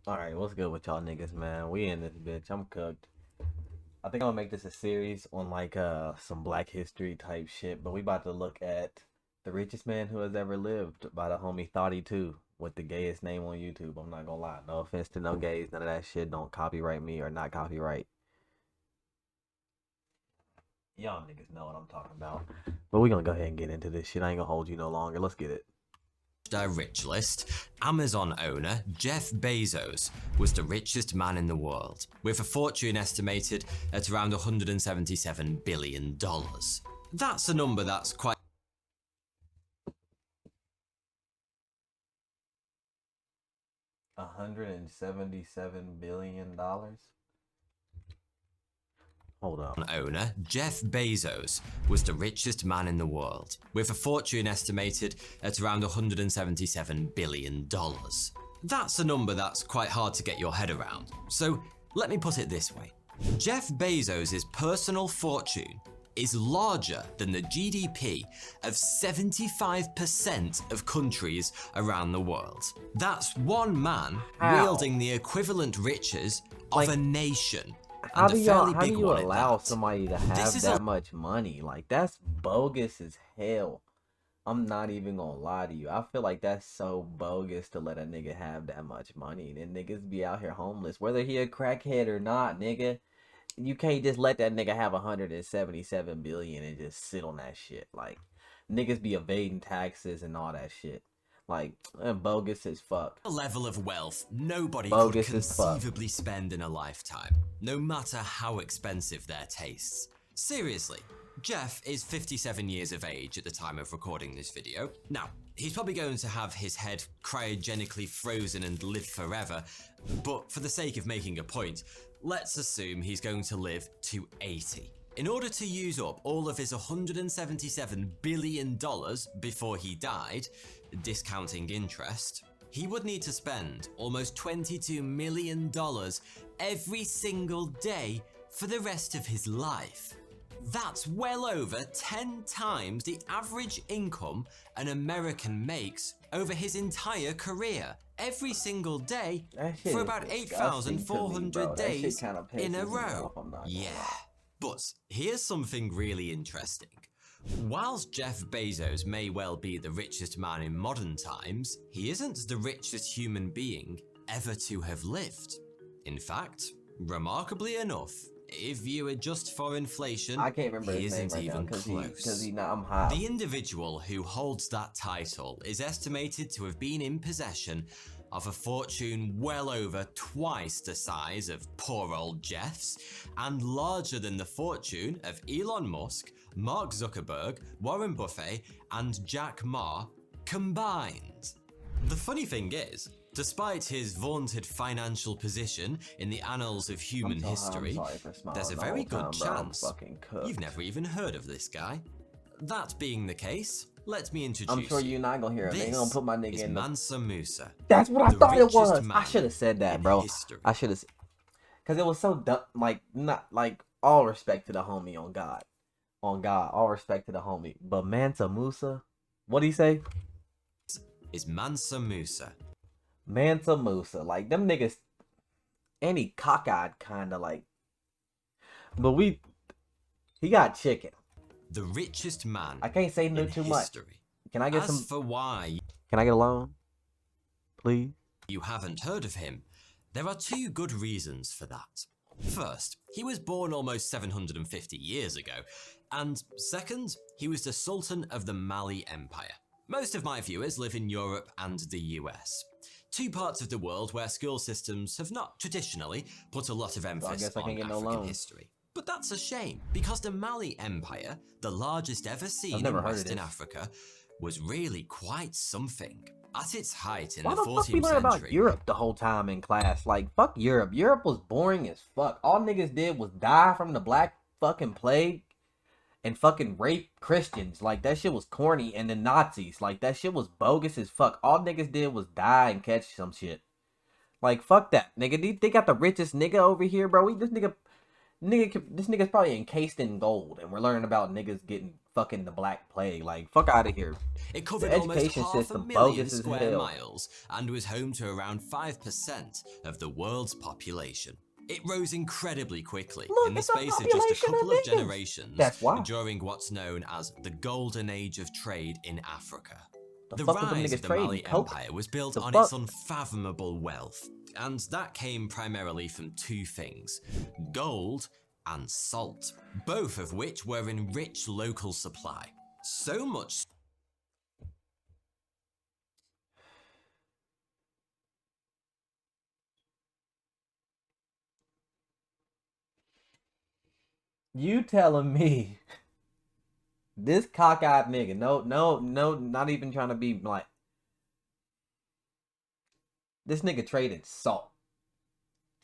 Alright, what's good with y'all niggas, man? We in this bitch. I'm cooked. I think I'm gonna make this a series on like some black history type shit, but we about to look at the richest man who has ever lived by the homie Thoughty 2 with the gayest name on YouTube. I'm not gonna lie. No offense to no gays, none of that shit. Don't copyright me or not copyright. Y'all niggas know what I'm talking about. But we gonna go ahead and get into this shit. I ain't gonna hold you no longer. Let's get it. Rich list, Amazon owner Jeff Bezos was the richest man in the world, with a fortune estimated at around $177 billion. That's a number that's quite $177 billion. Hold up. Owner Jeff Bezos was the richest man in the world, with a fortune estimated at around $177 billion. That's a number that's quite hard to get your head around, so let me put it this way. Jeff Bezos' personal fortune is larger than the GDP of 75% of countries around the world. That's one man wielding the equivalent riches of a nation. How do you allow somebody to have that much money? Like, that's bogus as hell. I'm not even gonna lie to you. I feel like that's so bogus to let a nigga have that much money. And niggas be out here homeless. Whether he a crackhead or not, nigga. You can't just let that nigga have 177 billion and just sit on that shit. Like, niggas be evading taxes and all that shit. Like, bogus as fuck. A level of wealth nobody could conceivably spend in a lifetime, no matter how expensive their tastes. Seriously, Jeff is 57 years of age at the time of recording this video. Now, he's probably going to have his head cryogenically frozen and live forever, but for the sake of making a point, let's assume he's going to live to 80. In order to use up all of his $177 billion before he died, discounting interest, he would need to spend almost $22 million every single day for the rest of his life. That's well over 10 times the average income an American makes over his entire career, every single day for about 8,400 days in a row. Yeah. But here's something really interesting. Whilst Jeff Bezos may well be the richest man in modern times, he isn't the richest human being ever to have lived. In fact, remarkably enough, if you adjust for inflation, I can't remember he his name isn't right even now, close. I'm high. The individual who holds that title is estimated to have been in possession of a fortune well over twice the size of poor old Jeff's, and larger than the fortune of Elon Musk, Mark Zuckerberg, Warren Buffett, and Jack Ma combined. The funny thing is, despite his vaunted financial position in the annals of human history, there's a very good chance you've never even heard of this guy. That being the case, let me introduce you. I'm sure you're not gonna hear it. They're gonna put my nigga in Mansa Musa. That's what I thought it was. I should have said that, bro. I should have, because it was so dumb. Like, not like, all respect to the homie, on God, all respect to the homie. But Mansa Musa, what do you say? Is Mansa Musa. Mansa Musa, like, them niggas, any cockeyed kind of like, but he got chicken. The richest man. I can't say no too much. Can I get some? For why? Can I get a loan, please? You haven't heard of him. There are two good reasons for that. First, he was born almost 750 years ago, and second, he was the Sultan of the Mali Empire. Most of my viewers live in Europe and the US. Two parts of the world where school systems have not traditionally put a lot of emphasis on African history. But that's a shame, because the Mali Empire, the largest ever seen in Western Africa, was really quite something. At its height in the 14th century... Why the fuck we learn about Europe the whole time in class? Like, fuck Europe. Europe was boring as fuck. All niggas did was die from the black fucking plague and fucking rape Christians. Like, that shit was corny. And the Nazis. Like, that shit was bogus as fuck. All niggas did was die and catch some shit. Like, fuck that, nigga. They got the richest nigga over here, bro. This nigga's probably encased in gold, and we're learning about niggas getting fucking the Black Plague. Like, fuck out of here. It The covered almost education half a system million bogus as square hell. miles and was home to around 5% of the world's population. It rose incredibly quickly in the Look, it's a space of just a population couple of of niggas. generations That's why. during what's known as the Golden Age of Trade in Africa. The fuck was them rise niggas of the trading? Mali Coke? Empire was built The on fuck? its unfathomable wealth, and that came primarily from two things: gold and salt, both of which were in rich local supply. So much You telling me this cockeyed nigga, no, not even trying to be like, this nigga traded salt.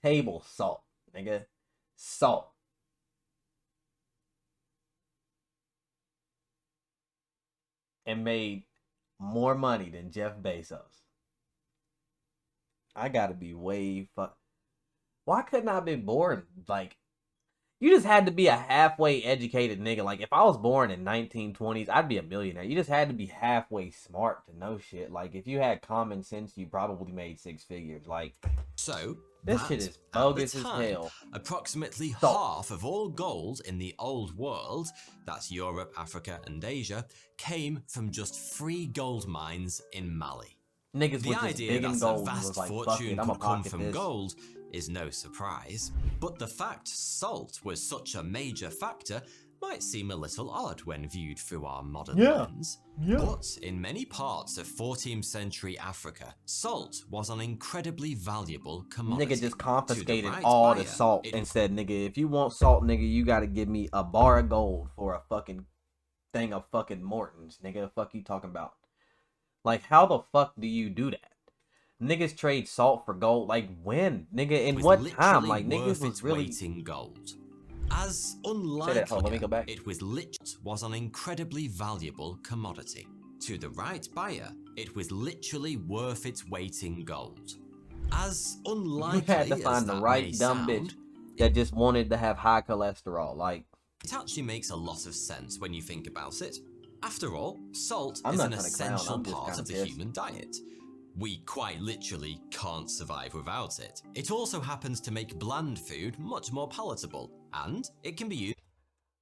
Table salt, nigga. Salt. And made more money than Jeff Bezos. I gotta be way fuck. Why couldn't I have been born? Like, you just had to be a halfway educated nigga. Like, if I was born in 1920s, I'd be a millionaire. You just had to be halfway smart to know shit. Like, if you had common sense, you probably made six figures. Like, so this shit is bogus as time, hell. approximately So, half of all gold in the old world, that's Europe, Africa, and Asia, came from just 3 gold mines in Mali. niggas The was just idea big that and a gold vast was like, fuck fortune it, I'ma could come pocket from this. gold is no surprise, but the fact salt was such a major factor might seem a little odd when viewed through our modern lens. But in many parts of 14th century Africa, salt was an incredibly valuable commodity. Nigga just confiscated right all buyer, the salt and said, nigga, if you want salt, nigga, you gotta give me a bar of gold for a fucking thing of fucking Morton's, nigga. Fuck you talking about? Like, how the fuck do you do that? Niggas trade salt for gold. Like, when? Nigga, in what time? Like, niggas was really... weight in gold. As Say that, hold on, let me go back. it was an incredibly valuable commodity. To the right buyer, it was literally worth its weight in gold. As unlikely You had to find as the that right may dumb sound, bitch that just wanted to have high cholesterol. Like, it actually makes a lot of sense when you think about it. After all, salt I'm is not an trying to clown, essential I'm just part kinda of the pissed. human diet. We quite literally can't survive without it. It also happens to make bland food much more palatable, and it can be used.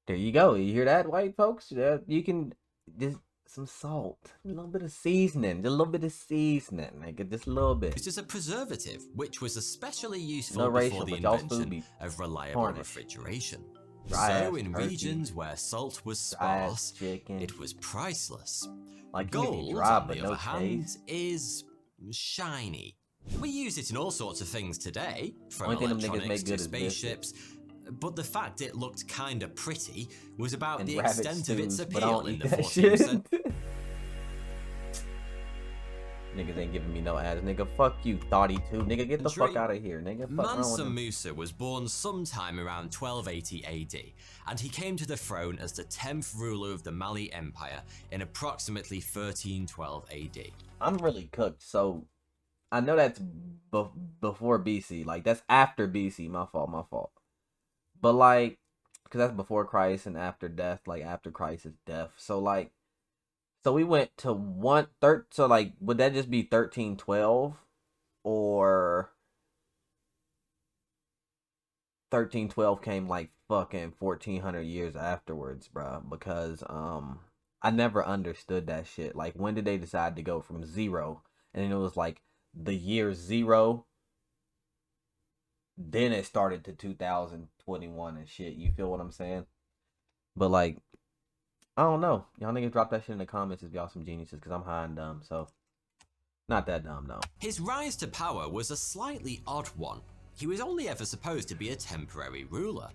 there you go. You hear that, white folks? You can just some salt, a little bit of seasoning, just a little bit of seasoning, nigga, just a little bit. It's just a preservative, which was especially useful No before racial, the but y'all's food invention be of reliable tarnished. refrigeration. Dry So ass in turkey, regions where salt was dry ass sparse, chicken. it was priceless. Like, you can be Gold, dry, on but the no other hand, taste. is shiny. We use it in all sorts of things today, from Only thing them niggas electronics make to good is biscuits. spaceships, but the fact it looked kinda pretty was about And the rabbit extent of its stews, but I appeal don't in eat the that 14th shit. century. Niggas ain't giving me no ads, nigga. Fuck you, Thoughty too, nigga. Get the fuck out of here, nigga. Fuck wrong with Mansa him. Musa was born sometime around 1280 AD, and he came to the throne as the 10th ruler of the Mali Empire in approximately 1312 AD. I'm really cooked, so I know that's before BC. Like, that's after BC. My fault. But, like, because that's before Christ and after death. Like, after Christ is death. So, like, so we went to so, like, would that just be 1312? Or 1312 came, like, fucking 1400 years afterwards, bruh. Because, I never understood that shit. Like, when did they decide to go from 0? And then it was, like, the year 0. Then it started to 2021 and shit. You feel what I'm saying? But, like, I don't know. Y'all niggas drop that shit in the comments if y'all some geniuses, because I'm high and dumb, so. Not that dumb, though. His rise to power was a slightly odd one. He was only ever supposed to be a temporary ruler,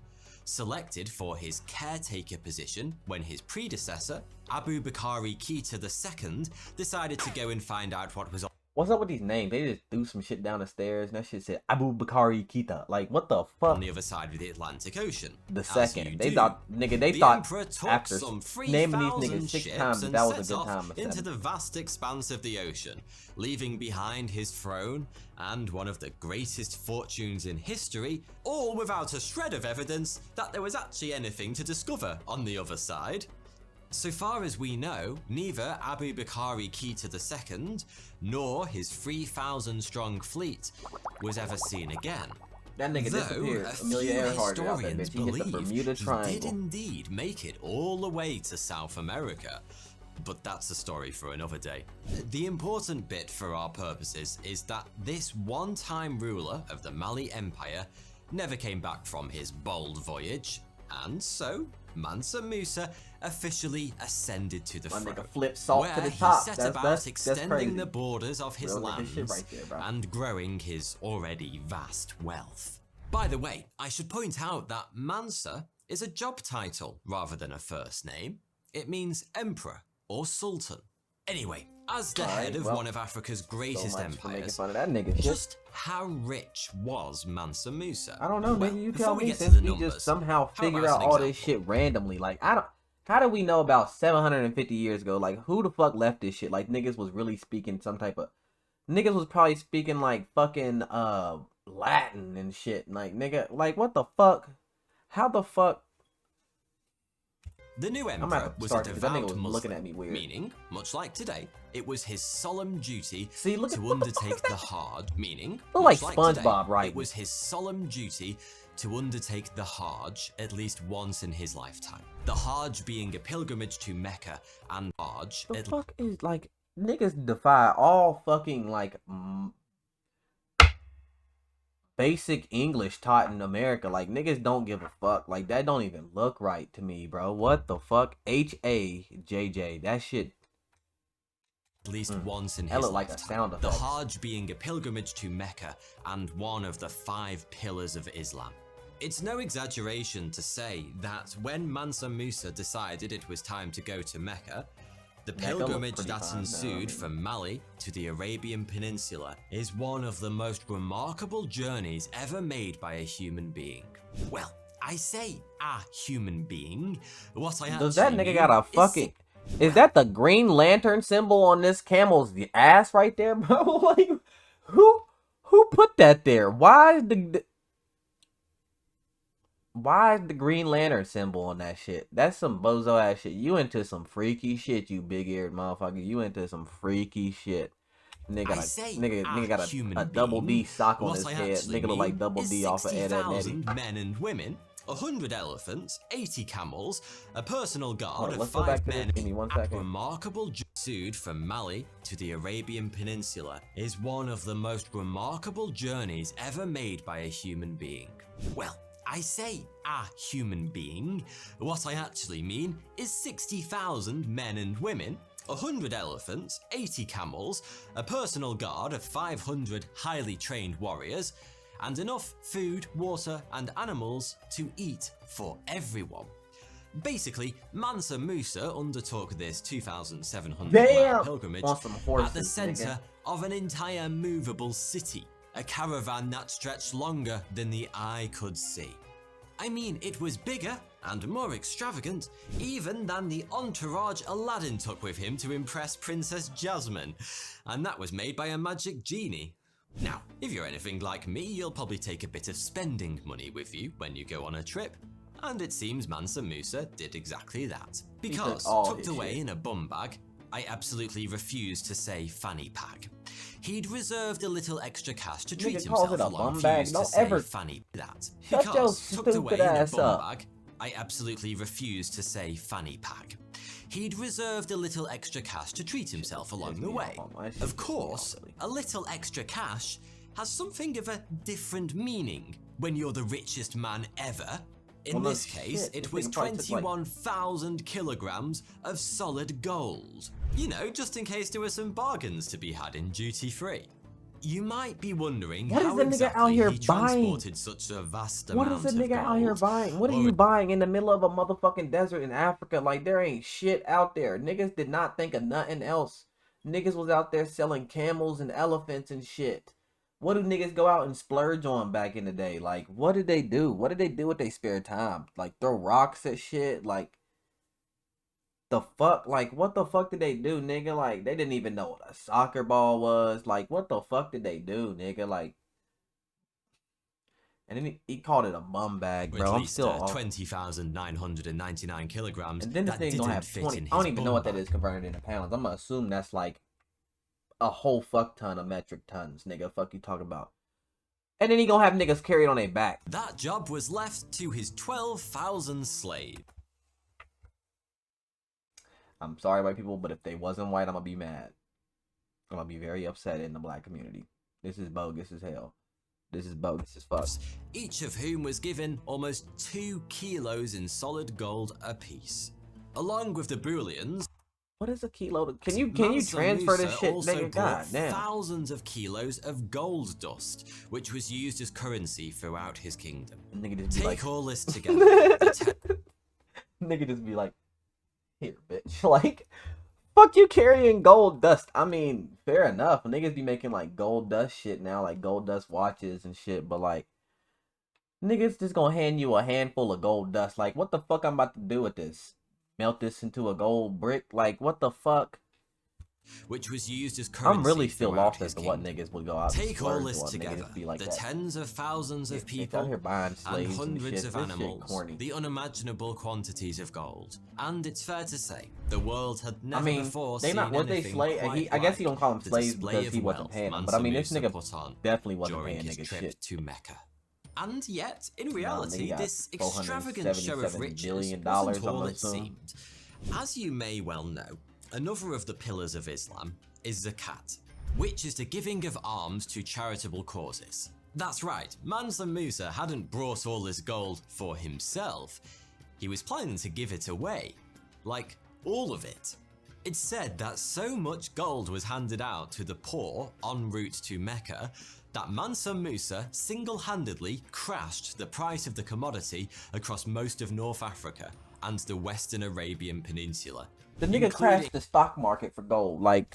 selected for his caretaker position when his predecessor, Abu Bakari Keita II, decided to go and find out what was What's up with these names? They just threw some shit down the stairs and that shit said Abu Bakari Keita. Like, what the fuck? on the other side of the Atlantic Ocean. The second. They thought, nigga, they thought after naming these niggas 6 times that was a good time to into the vast expanse of the ocean, leaving behind his throne and one of the greatest fortunes in history, all without a shred of evidence that there was actually anything to discover on the other side. So far as we know, neither Abu Bakr Keita II nor his 3,000-strong fleet was ever seen again. That nigga Though disappeared. a Amelia few Earhart out that historians bitch. He hit the believe Bermuda he Triangle. did indeed make it all the way to South America. But that's a story for another day. The important bit for our purposes is that this one-time ruler of the Mali Empire never came back from his bold voyage, and so Mansa Musa officially ascended to the throne, nigga flipped salt where to the top. he set That's about crazy. extending the borders of his Real nigga lands shit right there, bro. and growing his already vast wealth. By the way, I should point out that Mansa is a job title rather than a first name. It means emperor or sultan. Anyway, as the head of one of Africa's greatest empires, fun of that nigga shit. just how rich was Mansa Musa? I don't know, Well, nigga. You before tell we me get to since the we numbers, just somehow how figure about out an all this example? shit randomly. Like, I don't. How do we know about 750 years ago? Like, who the fuck left this shit? Like, niggas was really speaking some type of. Niggas was probably speaking like fucking Latin and shit. Like, nigga, like what the fuck? How the fuck? The new I'm emperor gonna was start a because that nigga devout was looking Muslim, at me weird. meaning, much like today, it was his solemn duty See, look to at undertake the Hajj, meaning, look much like like today, SpongeBob, right? it was his solemn duty to undertake the Hajj at least once in his lifetime. The Hajj being a pilgrimage to Mecca, and Hajj The at fuck is like niggas defy all fucking like basic English taught in America. Like niggas don't give a fuck. Like that don't even look right to me, bro. What the fuck? HAJJ. That shit. least once in That his look like a lifetime. sound The effect. Hajj being a pilgrimage to Mecca and one of the 5 pillars of Islam. It's no exaggeration to say that when Mansa Musa decided it was time to go to Mecca, the Mecca looks pilgrimage pretty that fine now, ensued I mean. from Mali to the Arabian Peninsula is one of the most remarkable journeys ever made by a human being. Well, I say a human being. What I Does that actually nigga got a mean fucking? Is that the Green Lantern symbol on this camel's ass right there, bro? Like, who put that there? Why is the Green Lantern symbol on that shit? That's some bozo ass shit. You into some freaky shit, you big eared motherfucker. You into some freaky shit. Nigga got a double D sock on his head. Nigga look like Double D off of Ed, Edd n Eddy. 60,000 men and women, 100 elephants, 80 camels, a personal guard of Let's go back 5 to men. this. Give me 1 second. Remarkable pursuit from Mali to the Arabian Peninsula is one of the most remarkable journeys ever made by a human being. Well, I say a human being. What I actually mean is 60,000 men and women, 100 elephants, 80 camels, a personal guard of 500 highly trained warriors, and enough food, water, and animals to eat for everyone. Basically, Mansa Musa undertook this 2,700-mile pilgrimage On some horses, at the center nigga. of an entire movable city, a caravan that stretched longer than the eye could see. I mean, it was bigger and more extravagant even than the entourage Aladdin took with him to impress Princess Jasmine, and that was made by a magic genie. Now, if you're anything like me, you'll probably take a bit of spending money with you when you go on a trip. And it seems Mansa Musa did exactly that. Because, tucked away in a bum bag, I absolutely refuse to say fanny pack. He'd reserved a little extra cash to treat Nigga calls himself it a along. bum bag? Refused Don't to say ever- fanny that. Shut your Because, tucked away stupid in a ass bum up. bag, I absolutely refuse to say fanny pack. He'd reserved a little extra cash to treat himself along the way. Of course, a little extra cash has something of a different meaning when you're the richest man ever. In Well, no this case, shit, it this was nigga probably took, like- 21,000 kilograms of solid gold. You know, just in case there were some bargains to be had in duty free. You might be wondering What is how the nigga exactly out here he buying? transported such a vast What amount is a of nigga out here gold. buying? What are Or you buying in the middle of a motherfucking desert in Africa? Like there ain't shit out there. Niggas did not think of nothing else. Niggas was out there selling camels and elephants and shit. What do niggas go out and splurge on back in the day? Like what did they do? What did they do with their spare time? Like throw rocks at shit? Like the fuck? Like what the fuck did they do, nigga? Like they didn't even know what a soccer ball was. Like what the fuck did they do, nigga? Like And then he called it a bum bag, bro. At I'm least still 20,999 kilograms. And then the that thing gonna didn't have fit 20. in I his don't even know bum what that bag. is converted into pounds. I'm gonna assume that's like a whole fuck ton of metric tons, nigga. Fuck you talking about. And then he gonna have niggas carried on their back. That job was left to his 12,000 slaves. I'm sorry, white people, but if they wasn't white, I'm gonna be mad. I'm gonna be very upset in the black community. This is bogus as hell. This is bogus as fuck. Each of whom was given almost 2 kilos in solid gold apiece. Along with the bullions. What is a kilo? Can you transfer this shit, nigga? God damn. Thousands of kilos of gold dust, which was used as currency throughout his kingdom. Nigga just be Take like, all this together. Nigga just be like, here, bitch. Like, fuck you carrying gold dust. I mean, fair enough. Niggas be making like gold dust shit now, like gold dust watches and shit. But like, niggas just gonna hand you a handful of gold dust. Like, what the fuck I'm about to do with this? Melt this into a gold brick? Like, what the fuck? Which was used as currency. I'm really still lost as to what niggas would go out. Take all this together. Like the that. Tens of thousands of people out here buying slaves and hundreds and of animals. The unimaginable quantities of gold. And it's fair to say, the world had never before seen anything quite I guess he don't call them the slaves display because he of wasn't wealth paying them. But Mansa I mean, this Musa nigga put on definitely wasn't during paying his nigga trip shit. to Mecca. And yet, in reality, nigga this extravagant show of riches wasn't all it seemed. As you may well know, another of the pillars of Islam is zakat, which is the giving of alms to charitable causes. That's right, Mansa Musa hadn't brought all this gold for himself. He was planning to give it away. Like, all of it. It's said that so much gold was handed out to the poor en route to Mecca that Mansa Musa single-handedly crashed the price of the commodity across most of North Africa and the Western Arabian Peninsula. The nigga crashed the stock market for gold. Like,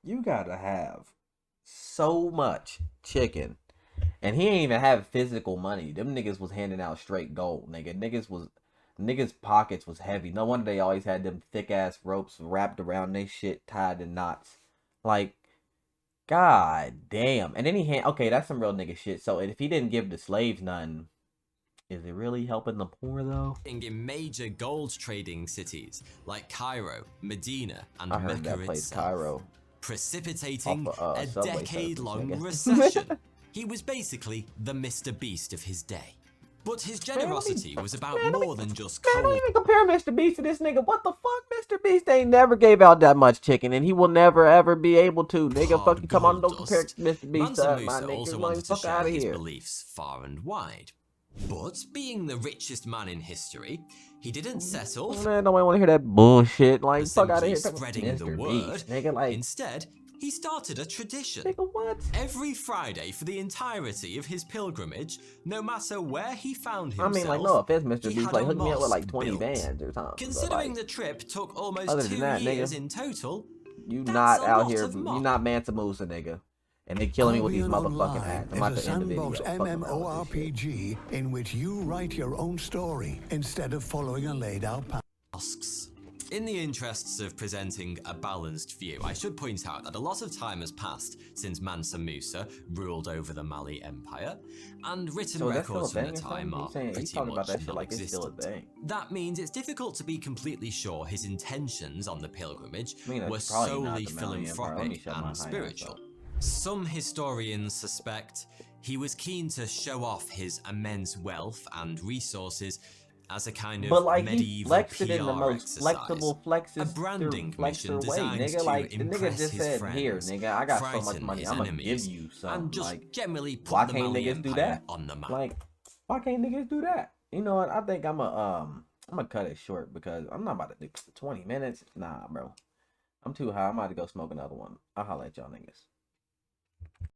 you gotta have so much chicken. And he ain't even have physical money. Them niggas was handing out straight gold, nigga. Niggas pockets was heavy. No wonder they always had them thick ass ropes wrapped around they shit, tied in knots. Like, god damn. And then okay, that's some real nigga shit. So if he didn't give the slaves none, is it really helping the poor though? In major gold trading cities like Cairo, Medina, and I heard Mecca that place, itself, Cairo, precipitating a decade-long recession. He was basically the Mr. Beast of his day. But his generosity was about more than just cold. Don't even compare Mr. Beast to this nigga. What the fuck? Mr. Beast ain't never gave out that much chicken, and he will never ever be able to. Nigga, fuck you, come on, don't compare Mr. Beast to my nigga. Also wanted to share his beliefs far and wide. But being the richest man in history, he didn't settle. Man, nobody want to hear that bullshit. Like, fuck out of here. Spreading the word. Nigga, like, instead, he started a tradition. Nigga, what? Every Friday for the entirety of his pilgrimage, no matter where he found himself. I mean, like, no offense, Mr. Beast, like, hook me up with like 20 bands or something. Considering the trip took almost 2 years in total, you not out here, you not Mansa Musa, nigga. And they killing me with these motherfucking hats. I'm about to end the video. MMORPG in which you write your own story instead of following a laid out path. In the interests of presenting a balanced view, I should point out that a lot of time has passed since Mansa Musa ruled over the Mali Empire, and written records from the time are pretty much non-existent. That means it's difficult to be completely sure his intentions on the pilgrimage were solely philanthropic and spiritual. Some historians suspect he was keen to show off his immense wealth and resources as a kind of medieval flexed PR it in the most exercise. flexible, A branding mission way, designed nigga. to Like, the impress nigga just his said, friends, here, nigga, I got so much frighten money, his I'm gonna enemies, give you some. and just like, generally put why the can't Mali niggas do Empire that? on the map. Like, why can't niggas do that? You know what? I think I'm gonna cut it short because I'm not about to do 20 minutes. Nah, bro. I'm too high. I'm about to go smoke another one. I'll holler at y'all niggas.